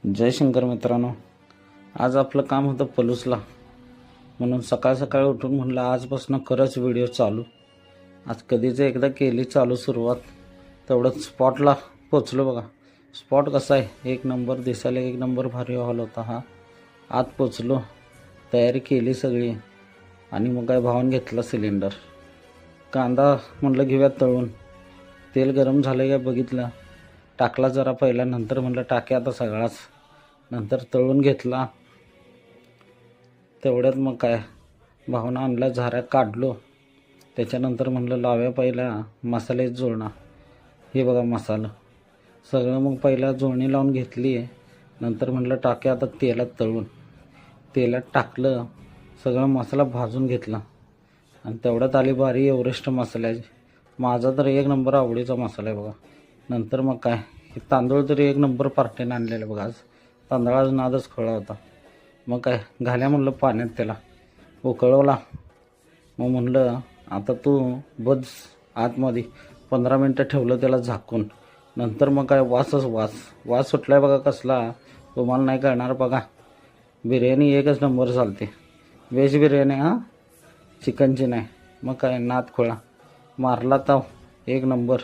जय शंकर मित्रांनो, आज आपलं काम होतं पलूसला, म्हणून सकाळ सकाळी उठून म्हणलं आजपासून खरंच व्हिडिओ चालू. आज कधीच एकदा केली चालू सुरुवात. तेवढंच स्पॉटला पोचलो बघा. स्पॉट कसा आहे, एक नंबर दिसायला, एक नंबर भारी हॉल होता हा. आत पोचलो, तयारी केली सगळी आणि मग काय भावून घेतला सिलेंडर. कांदा म्हणलं घेऊयात तळून. तेल गरम झालं का बघितलं, टाकला जरा पहिला, नंतर म्हणलं टाक्या आता सगळाच, नंतर तळून घेतला. तेवढ्यात मग काय भावना आणला, झाऱ्या काढलो. त्याच्यानंतर म्हणलं लाव्या पहिला मसाले जोडणं. हे बघा मसाला सगळं मग पहिला जोडणी लावून घेतली. नंतर म्हणलं टाक्या आता तेलात तळून. तेलात टाकलं, सगळं मसाला भाजून घेतला आणि तेवढ्यात आली बारी एव्हरेस्ट मसाल्याची. माझा तर एक नंबर आवडीचा मसाला आहे बघा. नंतर मग काय, हे तांदूळ तरी एक नंबर पार्टीने आणलेलं बघा. आज तांदळाचा नादच खोळा होता. मग काय घाल्या म्हणलं पाण्यात, त्याला उकळवला. मग म्हणलं आता तू बस आतमध्ये 15 मिनटं ठेवलं त्याला झाकून. नंतर मग काय वासच वास सुटलाय बघा कसला, तुम्हाला नाही कळणार बघा. बिर्याणी एकच नंबर चालते, व्हेज बिर्याणी हां, चिकनची नाही. मग काय नाद खोळा मारला ताव, एक नंबर.